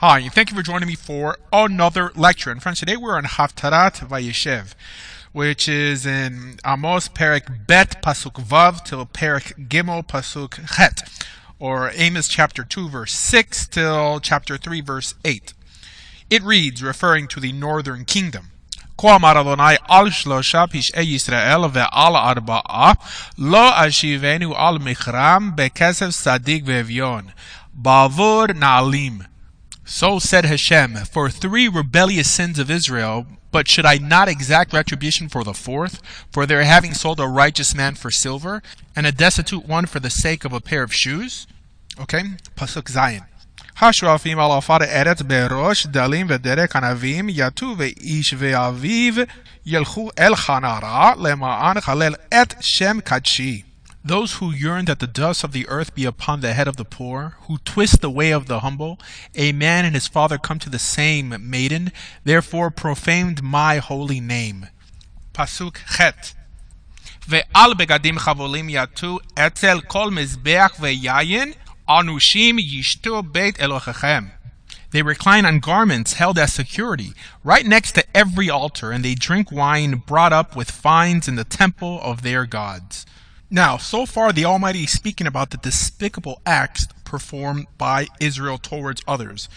Hi, and thank you for joining me for another lecture. And friends, today we're on Haftarat Vayeshev, which is in Amos Perek Bet Pasuk Vav till Perek Gimel Pasuk Het, or Amos chapter 2 verse 6 till chapter 3 verse 8. It reads, referring to the northern kingdom, כה אמר אדוני על שלושה פשעי ישראל ועל ארבעה לא אשיבנו על מכרם בכסף צדיק ואביון בעבור נעלים. So said Hashem, for 3 rebellious sins of Israel, but should I not exact retribution for the 4th, for their having sold a righteous man for silver, and a destitute one for the sake of a pair of shoes? Okay, Pasuk Zayin. השואפים על עפר הארץ בראש דלים ודרך ענבים יטו ואיש ואביו ילכו אל חנרה למען חלל את שם קדשי. Those who yearn that the dust of the earth be upon the head of the poor, who twist the way of the humble, a man and his father come to the same maiden, therefore profaned my holy name. Pasuk Chet. ועל בגדים חבולים יטו אצל כל מזבח ויין anushim yishtu beit Elohechem. They recline on garments held as security, right next to every altar, and they drink wine brought up with fines in the temple of their gods. Now, so far the Almighty is speaking about the despicable acts performed by Israel towards others.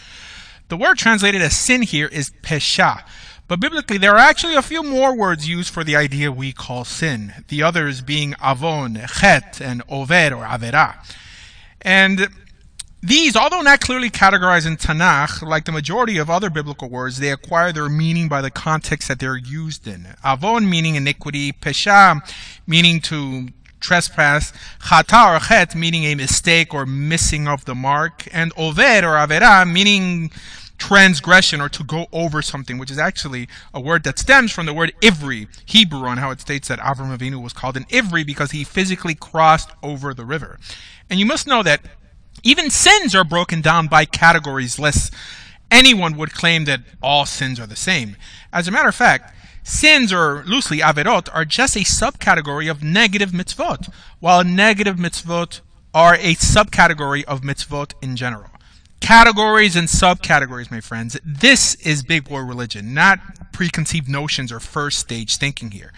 The word translated as sin here is pesha, but biblically there are actually a few more words used for the idea we call sin, the others being avon, chet, and over or avera. And these, although not clearly categorized in Tanakh, like the majority of other biblical words, they acquire their meaning by the context that they're used in. Avon meaning iniquity, pesha meaning to trespass, chata or chet meaning a mistake or missing of the mark, and over or avera meaning transgression or to go over something, which is actually a word that stems from the word ivri, Hebrew, and how it states that Avram Avinu was called an ivri because he physically crossed over the river. And you must know that even sins are broken down by categories, lest anyone would claim that all sins are the same. As a matter of fact, sins, or loosely averot, are just a subcategory of negative mitzvot, while negative mitzvot are a subcategory of mitzvot in general. Categories and subcategories, my friends. This is big boy religion, not preconceived notions or first stage thinking here.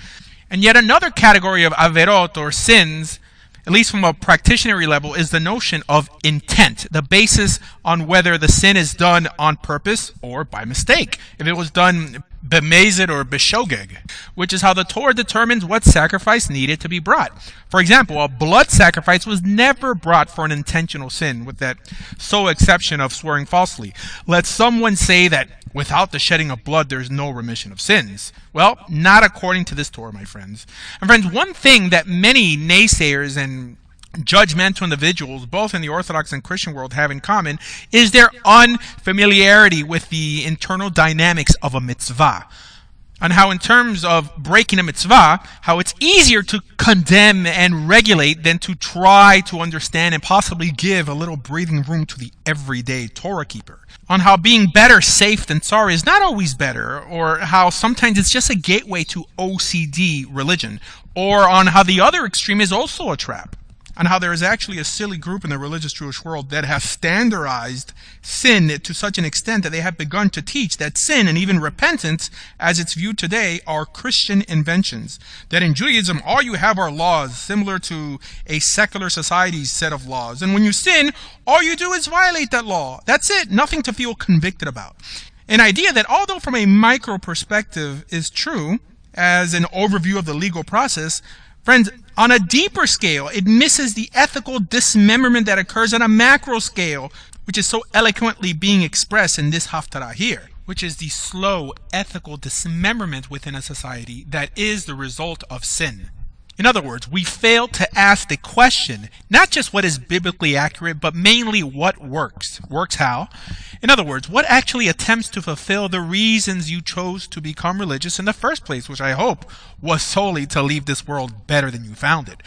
And yet another category of averot, or sins, at least from a practitioner level, is the notion of intent, the basis on whether the sin is done on purpose or by mistake. If it was done bemazed or beshogeg, which is how the Torah determines what sacrifice needed to be brought. For example, a blood sacrifice was never brought for an intentional sin, with that sole exception of swearing falsely. Let someone say that without the shedding of blood, there's no remission of sins. Well, not according to this Torah, my friends. And friends, one thing that many naysayers and judgmental individuals, both in the Orthodox and Christian world, have in common is their unfamiliarity with the internal dynamics of a mitzvah. And how in terms of breaking a mitzvah, how it's easier to condemn and regulate than to try to understand and possibly give a little breathing room to the everyday Torah keeper. On how being better safe than sorry is not always better, or how sometimes it's just a gateway to OCD religion, or on how the other extreme is also a trap. And how there is actually a silly group in the religious Jewish world that has standardized sin to such an extent that they have begun to teach that sin and even repentance, as it's viewed today, are Christian inventions. That in Judaism, all you have are laws, similar to a secular society's set of laws. And when you sin, all you do is violate that law. That's it. Nothing to feel convicted about. An idea that, although from a micro perspective is true, as an overview of the legal process, friends, on a deeper scale, it misses the ethical dismemberment that occurs on a macro scale, which is so eloquently being expressed in this haftarah here, which is the slow ethical dismemberment within a society that is the result of sin. In other words, we fail to ask the question, not just what is biblically accurate, but mainly what works. Works how? In other words, what actually attempts to fulfill the reasons you chose to become religious in the first place, which I hope was solely to leave this world better than you found it.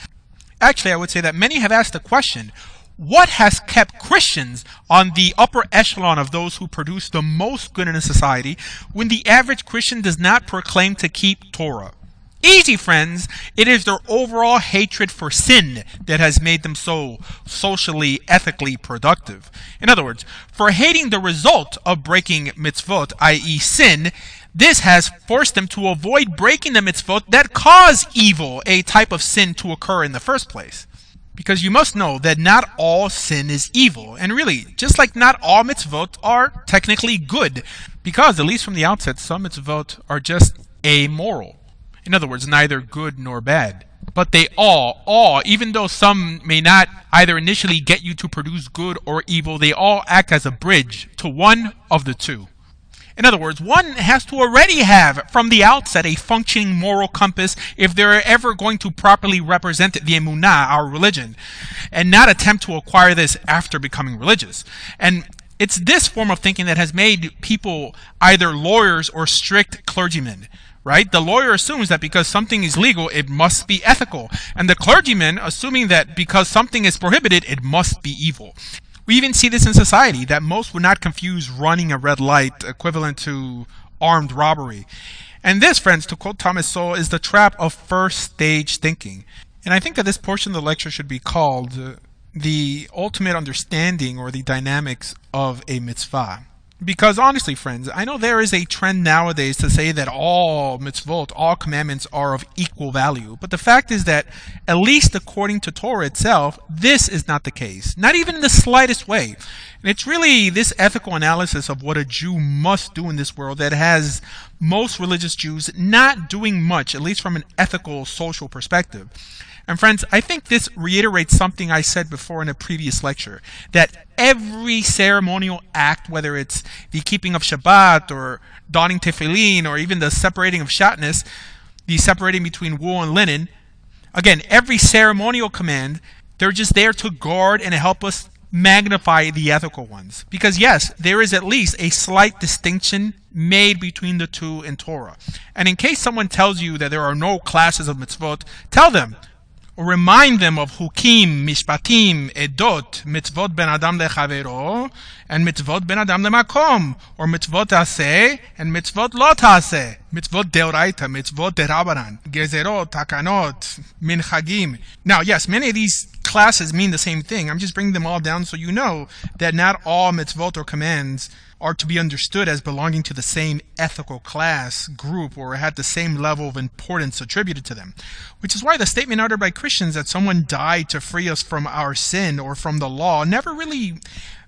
Actually, I would say that many have asked the question, what has kept Christians on the upper echelon of those who produce the most good in a society when the average Christian does not proclaim to keep Torah? Easy, friends. It is their overall hatred for sin that has made them so socially, ethically productive. In other words, for hating the result of breaking mitzvot, i.e. sin, this has forced them to avoid breaking the mitzvot that cause evil, a type of sin, to occur in the first place. Because you must know that not all sin is evil. And really, just like not all mitzvot are technically good. Because, at least from the outset, some mitzvot are just amoral. In other words, neither good nor bad. But they all, even though some may not either initially get you to produce good or evil, they all act as a bridge to one of the two. In other words, one has to already have, from the outset, a functioning moral compass if they're ever going to properly represent the emunah, our religion, and not attempt to acquire this after becoming religious. And it's this form of thinking that has made people either lawyers or strict clergymen. Right? The lawyer assumes that because something is legal, it must be ethical. And the clergyman assuming that because something is prohibited, it must be evil. We even see this in society, that most would not confuse running a red light equivalent to armed robbery. And this, friends, to quote Thomas Sowell, is the trap of first stage thinking. And I think that this portion of the lecture should be called the ultimate understanding or the dynamics of a mitzvah. Because honestly, friends, I know there is a trend nowadays to say that all mitzvot, all commandments are of equal value. But the fact is that, at least according to Torah itself, this is not the case. Not even in the slightest way. And it's really this ethical analysis of what a Jew must do in this world that has most religious Jews not doing much, at least from an ethical, social perspective. And friends, I think this reiterates something I said before in a previous lecture, that every ceremonial act, whether it's the keeping of Shabbat or donning tefillin or even the separating of shatnez, the separating between wool and linen, again, every ceremonial command, they're just there to guard and help us magnify the ethical ones. Because yes, there is at least a slight distinction made between the two in Torah. And in case someone tells you that there are no classes of mitzvot, tell them, or remind them of Hukim, Mishpatim, Edot, Mitzvot ben Adam lechavero, and Mitzvot ben Adam lemakom, or Mitzvot aseh, and Mitzvot lo taseh, Mitzvot deoraita, Mitzvot derabanan, Gezerot, Takanot, Minchagim. Now, yes, many of these classes mean the same thing. I'm just bringing them all down so you know that not all mitzvot or commands are to be understood as belonging to the same ethical class, group, or had the same level of importance attributed to them. Which is why the statement uttered by Christians that someone died to free us from our sin or from the law never really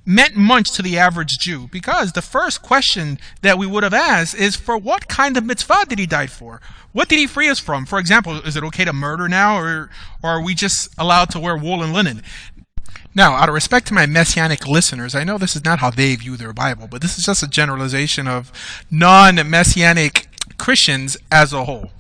meant much to the average Jew, because the first question that we would have asked is, for what kind of mitzvah did he die for? What did he free us from? For example, is it okay to murder now, or are we just allowed to wear wool and linen? Now, out of respect to my Messianic listeners, I know this is not how they view their Bible, but this is just a generalization of non-Messianic Christians as a whole.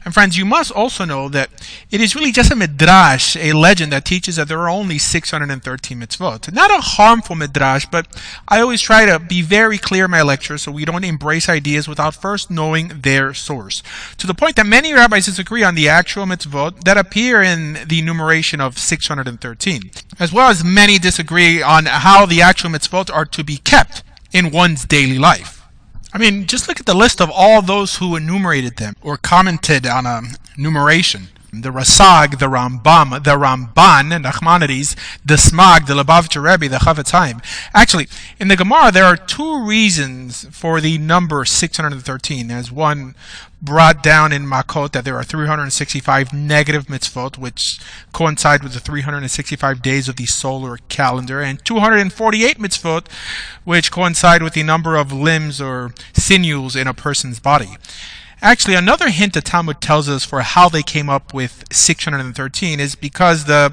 And friends, you must also know that it is really just a midrash, a legend that teaches that there are only 613 mitzvot. Not a harmful midrash, but I always try to be very clear in my lectures so we don't embrace ideas without first knowing their source. To the point that many rabbis disagree on the actual mitzvot that appear in the numeration of 613, as well as many disagree on how the actual mitzvot are to be kept in one's daily life. I mean, just look at the list of all those who enumerated them or commented on a numeration. The Rasag, the Rambam, the Ramban, Nachmanides, the Smag, the Lubavitcher Rebbe, the Chavetz Haim. Actually, in the Gemara, there are two reasons for the number 613. As one brought down in Makot that there are 365 negative mitzvot, which coincide with the 365 days of the solar calendar, and 248 mitzvot, which coincide with the number of limbs or sinews in a person's body. Actually, another hint the Talmud tells us for how they came up with 613 is because the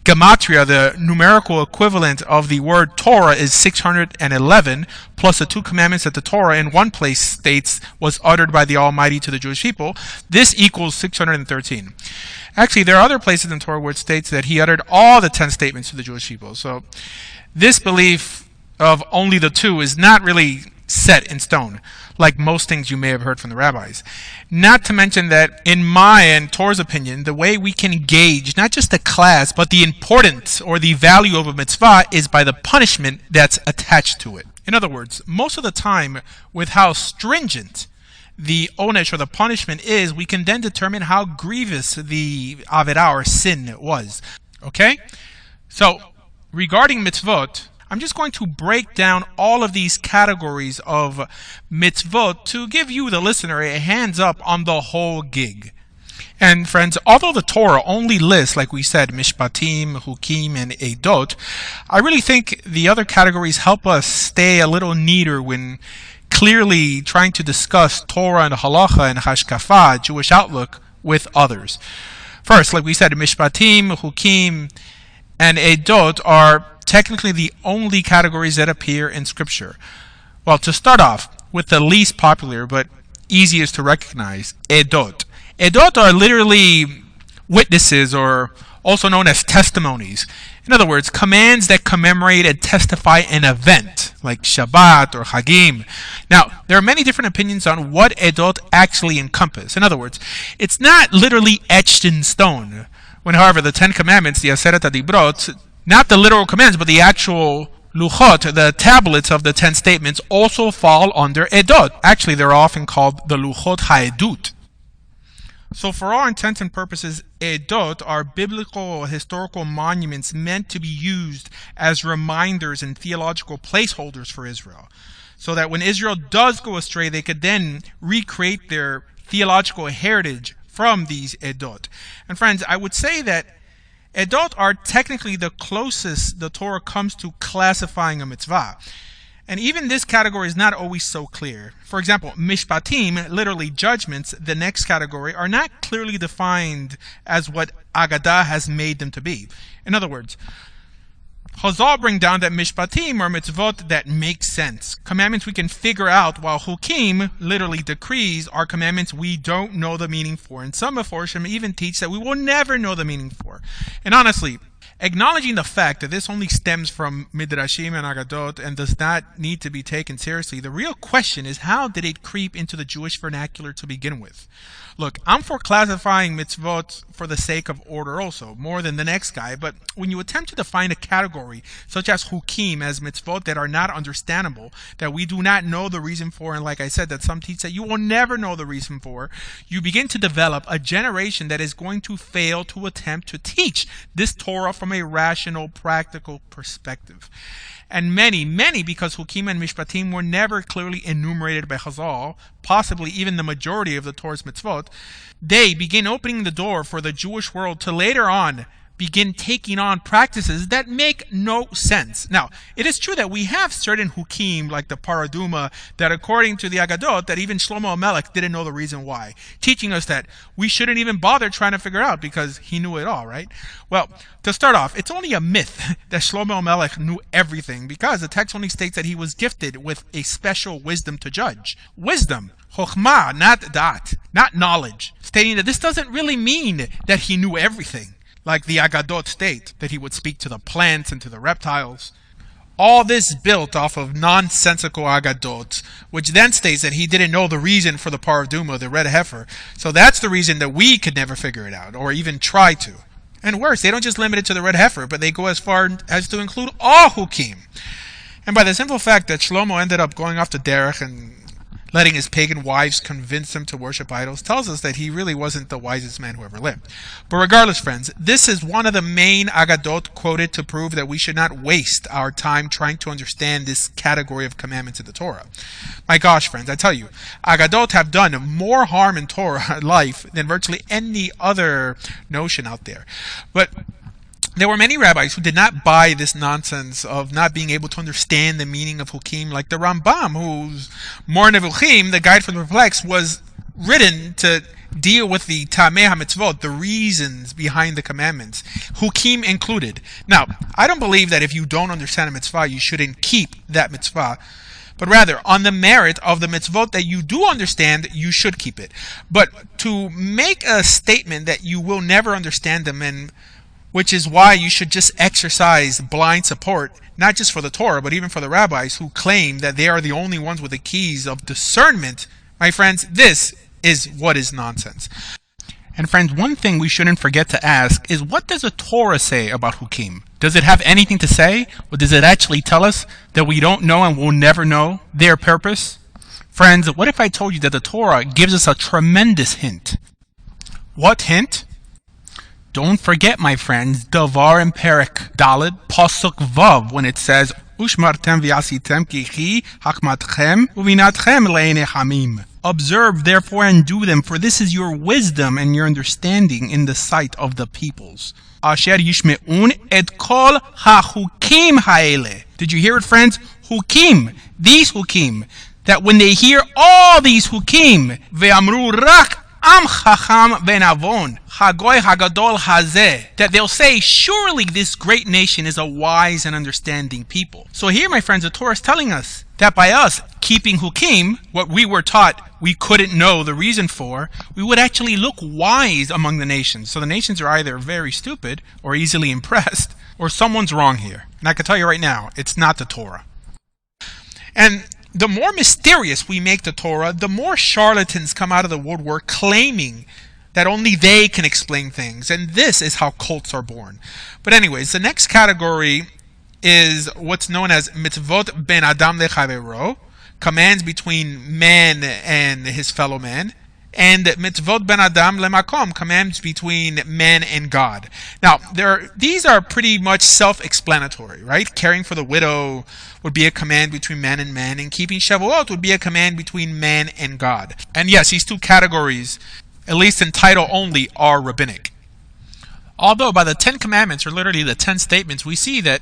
gematria, the numerical equivalent of the word Torah, is 611, plus the two commandments that the Torah in one place states was uttered by the Almighty to the Jewish people. This equals 613. Actually, there are other places in Torah where it states that he uttered all the 10 statements to the Jewish people. So this belief of only the two is not really set in stone, like most things you may have heard from the rabbis. Not to mention that, in my and Torah's opinion, the way we can gauge not just the class, but the importance or the value of a mitzvah is by the punishment that's attached to it. In other words, most of the time, with how stringent the onesh or the punishment is, we can then determine how grievous the averah or sin was. Okay? So, regarding mitzvot, I'm just going to break down all of these categories of mitzvot to give you, the listener, a hands up on the whole gig. And friends, although the Torah only lists, like we said, mishpatim, hukim, and edot, I really think the other categories help us stay a little neater when clearly trying to discuss Torah and halacha and hashkafa, Jewish outlook, with others. First, like we said, mishpatim, hukim, and edot are technically the only categories that appear in Scripture. Well, to start off with the least popular but easiest to recognize, edot. Edot are literally witnesses, or also known as testimonies. In other words, commands that commemorate and testify an event, like Shabbat or Hagim. Now, there are many different opinions on what edot actually encompass. In other words, it's not literally etched in stone. When, however, the Ten Commandments, the Aseret HaDibrot, not the literal commands, but the actual luchot, the tablets of the 10 statements, also fall under edot. Actually, they're often called the luchot ha'edut. So for all intents and purposes, edot are biblical historical monuments meant to be used as reminders and theological placeholders for Israel, so that when Israel does go astray, they could then recreate their theological heritage from these edot. And friends, I would say that edot are technically the closest the Torah comes to classifying a mitzvah. And even this category is not always so clear. For example, mishpatim, literally judgments, the next category, are not clearly defined as what Agadah has made them to be. In other words, Chazal bring down that mishpatim are mitzvot that make sense, commandments we can figure out, while hukim, literally decrees, are commandments we don't know the meaning for. And some Meforshim even teach that we will never know the meaning for. And honestly, acknowledging the fact that this only stems from Midrashim and Agadot and does not need to be taken seriously, the real question is, how did it creep into the Jewish vernacular to begin with? Look, I'm for classifying mitzvot for the sake of order also, more than the next guy, but when you attempt to define a category such as hukim as mitzvot that are not understandable, that we do not know the reason for, and like I said, that some teach that you will never know the reason for, you begin to develop a generation that is going to fail to attempt to teach this Torah from a rational, practical perspective. And many, because hukim and mishpatim were never clearly enumerated by Chazal, possibly even the majority of the Torah's mitzvot, they begin opening the door for the Jewish world to later on begin taking on practices that make no sense. Now, it is true that we have certain hukim, like the paraduma, that according to the Agadot, that even Shlomo HaMelech didn't know the reason why, teaching us that we shouldn't even bother trying to figure out because he knew it all, right? Well, to start off, it's only a myth that Shlomo HaMelech knew everything, because the text only states that he was gifted with a special wisdom to judge. Wisdom, chokhmah, not dat, not knowledge, stating that this doesn't really mean that he knew everything, like the Agadot state, that he would speak to the plants and to the reptiles. All this built off of nonsensical Agadot, which then states that he didn't know the reason for the paraduma, the red heifer. So that's the reason that we could never figure it out, or even try to. And worse, they don't just limit it to the red heifer, but they go as far as to include all hukim. And by the simple fact that Shlomo ended up going off the derech and letting his pagan wives convince him to worship idols, tells us that he really wasn't the wisest man who ever lived. But regardless, friends, this is one of the main Agadot quoted to prove that we should not waste our time trying to understand this category of commandments in the Torah. My gosh, friends, I tell you, Agadot have done more harm in Torah life than virtually any other notion out there. But there were many rabbis who did not buy this nonsense of not being able to understand the meaning of hukim, like the Rambam, whose Mor Nevuchim, the Guide for the Perplexed, was written to deal with the Tameh HaMitzvot, the reasons behind the commandments, hukim included. Now, I don't believe that if you don't understand a mitzvah, you shouldn't keep that mitzvah, but rather, on the merit of the mitzvot that you do understand, you should keep it. But to make a statement that you will never understand them, and which is why you should just exercise blind support, not just for the Torah, but even for the rabbis who claim that they are the only ones with the keys of discernment. My friends, this is what is nonsense. And friends, one thing we shouldn't forget to ask is, what does the Torah say about hukim? Does it have anything to say? Or does it actually tell us that we don't know and will never know their purpose? Friends, what if I told you that the Torah gives us a tremendous hint? What hint? Don't forget, my friends, Davar in Perek Daled Pasuk Vav, when it says, Ushmartem v'yasitem kichi hakmatchem uvinatchem le'enei hamim. Observe, therefore, and do them, for this is your wisdom and your understanding in the sight of the peoples. Asher yishme'un et kol hachukim ha'ele. Did you hear it, friends? Hukim, these hukim, that when they hear all these hukim, ve'amru rak am chacham ben avon, hagoy hagadol hazeh, that they'll say, surely this great nation is a wise and understanding people. So here, my friends, the Torah is telling us that by us keeping hukim, what we were taught we couldn't know the reason for, we would actually look wise among the nations. So the nations are either very stupid or easily impressed, or someone's wrong here. And I can tell you right now, it's not the Torah. And the more mysterious we make the Torah, the more charlatans come out of the woodwork claiming that only they can explain things. And this is how cults are born. But anyways, the next category is what's known as Mitzvot ben Adam lechavero, commands between man and his fellow man, and Mitzvot ben Adam lemakom, commands between man and God. Now, these are pretty much self-explanatory, right? Caring for the widow would be a command between man and man, and keeping Shavuot would be a command between man and God. And yes, these two categories, at least in title only, are rabbinic. Although by the 10 commandments, or literally the 10 statements, we see that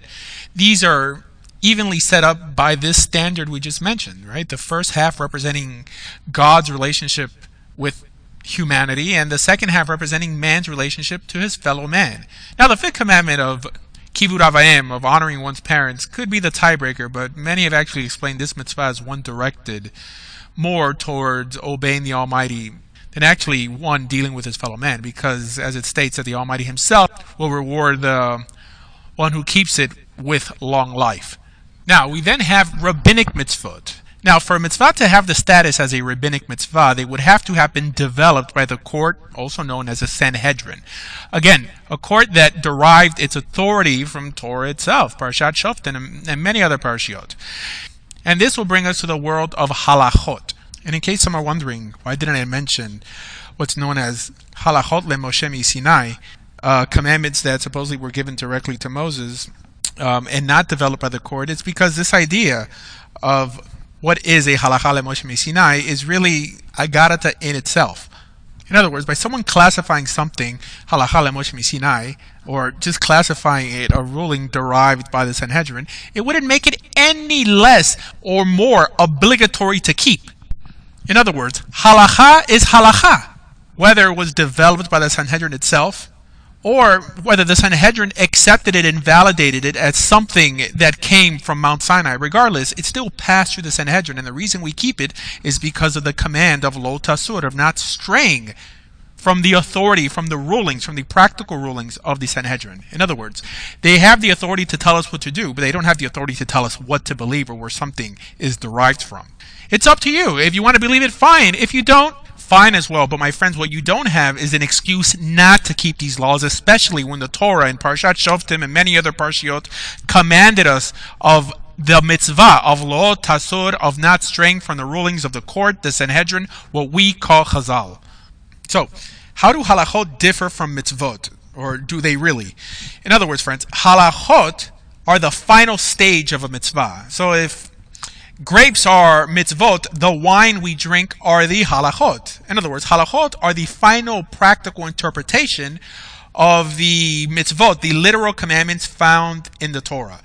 these are evenly set up by this standard we just mentioned, right? The first half representing God's relationship with humanity, and the second half representing man's relationship to his fellow man. Now, the fifth commandment of Kivud Avayim, of honoring one's parents, could be the tiebreaker, but many have actually explained this mitzvah as one directed more towards obeying the Almighty than actually one dealing with his fellow man, because as it states that the Almighty himself will reward the one who keeps it with long life. Now, we then have rabbinic mitzvot. Now, for a mitzvah to have the status as a rabbinic mitzvah, they would have to have been developed by the court, also known as a Sanhedrin. Again, a court that derived its authority from Torah itself, Parashat Shoftim, and many other parashiot. And this will bring us to the world of halachot. And in case some are wondering, why didn't I mention what's known as halachot leMoshe miSinai, commandments that supposedly were given directly to Moses, and not developed by the court? It's because this idea of what is a halacha leMoshe miSinai is really agarata in itself. In other words, by someone classifying something halacha leMoshe miSinai, or just classifying it a ruling derived by the Sanhedrin, it wouldn't make it any less or more obligatory to keep. In other words, halacha is halacha, whether it was developed by the Sanhedrin itself, or whether the Sanhedrin accepted it and validated it as something that came from Mount Sinai. Regardless, it still passed through the Sanhedrin, and the reason we keep it is because of the command of lo tasur, of not straying from the authority, from the rulings, from the practical rulings of the Sanhedrin. In other words, they have the authority to tell us what to do, but they don't have the authority to tell us what to believe or where something is derived from. It's up to you. If you want to believe it, fine. If you don't, fine as well. But my friends, what you don't have is an excuse not to keep these laws, especially when the Torah in Parashat Shoftim and many other parshiot commanded us of the mitzvah of lo tasur, of not straying from the rulings of the court, the Sanhedrin, what we call chazal. So, how do halachot differ from mitzvot? Or do they really? In other words, friends, halachot are the final stage of a mitzvah. So if grapes are mitzvot, the wine we drink are the halachot. In other words, halachot are the final practical interpretation of the mitzvot, the literal commandments found in the Torah.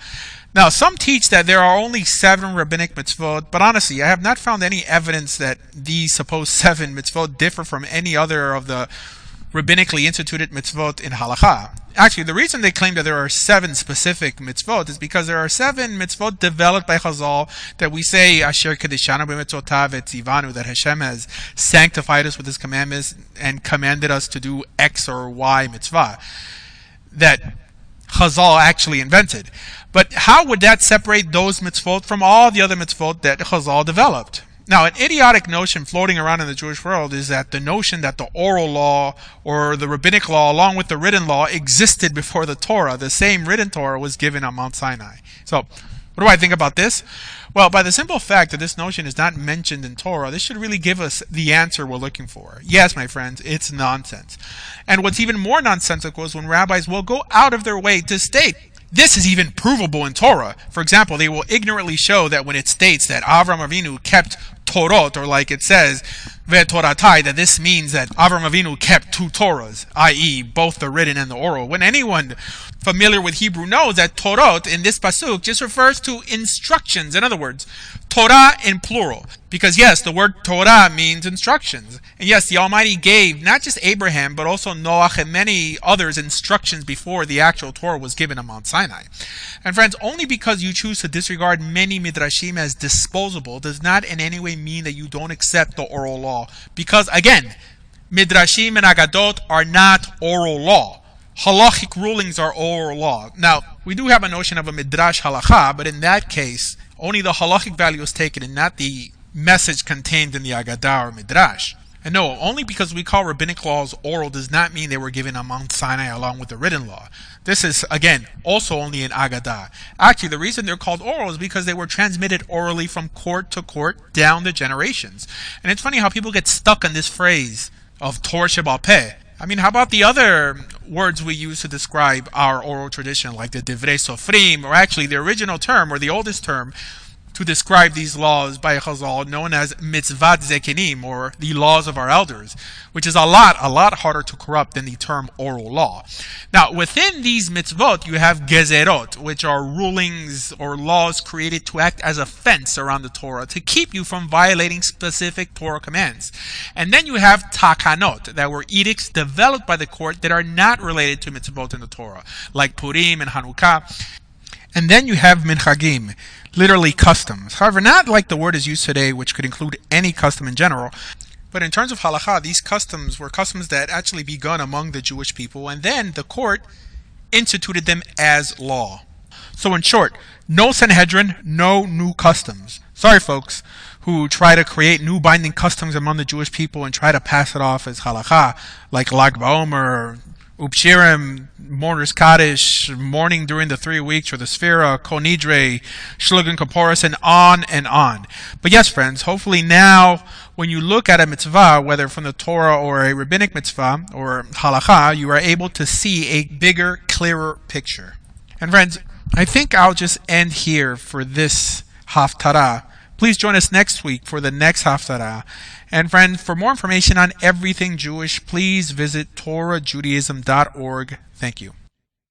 Now, some teach that there are only 7 rabbinic mitzvot, but honestly, I have not found any evidence that these supposed 7 mitzvot differ from any other of the rabbinically instituted mitzvot in halakha. Actually, the reason they claim that there are 7 specific mitzvot is because there are 7 mitzvot developed by Chazal that we say, Asher Kedeshanu b'mitzvotav etzivanu, that Hashem has sanctified us with His commandments and commanded us to do X or Y mitzvah, that Chazal actually invented. But how would that separate those mitzvot from all the other mitzvot that Chazal developed? Now, an idiotic notion floating around in the Jewish world is that the notion that the oral law or the rabbinic law along with the written law existed before the Torah. The same written Torah was given on Mount Sinai. So, What do I think about this? Well, by the simple fact that this notion is not mentioned in Torah, this should really give us the answer we're looking for. Yes, my friends, it's nonsense. And what's even more nonsensical is when rabbis will go out of their way to state this is even provable in Torah. For example, they will ignorantly show that when it states that Avram Avinu kept Torot, or like it says, Ve'toratai, that this means that Avram Avinu kept two Torahs, i.e., both the written and the oral. When anyone familiar with Hebrew knows that Torot in this pasuk just refers to instructions. In other words, Torah in plural. Because yes, the word Torah means instructions. And yes, the Almighty gave not just Abraham, but also Noach and many others instructions before the actual Torah was given on Mount Sinai. And friends, only because you choose to disregard many midrashim as disposable does not in any way mean that you don't accept the oral law. Because again, midrashim and agadot are not oral law. Halachic rulings are oral law. Now, we do have a notion of a midrash halacha, but in that case, only the halachic value is taken and not the message contained in the Agadah or Midrash. And no, only because we call rabbinic laws oral does not mean they were given on Mount Sinai along with the written law. This is, again, also only in Agadah. Actually, the reason they're called oral is because they were transmitted orally from court to court down the generations. And it's funny how people get stuck on this phrase of Torah Sheba'al Peh. I mean, how about the other words we use to describe our oral tradition, like the Divrei Sofrim, or actually the original term, or the oldest term, to describe these laws by Chazal, known as Mitzvot Zekenim, or the laws of our elders, which is a lot harder to corrupt than the term oral law. Now, within these mitzvot, you have gezerot, which are rulings or laws created to act as a fence around the Torah to keep you from violating specific Torah commands. And then you have takanot, that were edicts developed by the court that are not related to mitzvot in the Torah, like Purim and Hanukkah. And then you have minchagim, literally customs. However, not like the word is used today, which could include any custom in general. But in terms of halakha, these customs were customs that actually begun among the Jewish people, and then the court instituted them as law. So in short, no Sanhedrin, no new customs. Sorry, folks, who try to create new binding customs among the Jewish people and try to pass it off as halakha, like Lag BaOmer, Upshirim, Mourner's Kaddish, mourning during the 3 weeks, or the Sphira, Kol Nidre, Shlugan Kaporis, and on and on. But yes, friends, hopefully now, when you look at a mitzvah, whether from the Torah or a rabbinic mitzvah or halakha, you are able to see a bigger, clearer picture. And friends, I think I'll just end here for this haftarah. Please join us next week for the next haftarah. And friends, for more information on everything Jewish, please visit TorahJudaism.org. Thank you.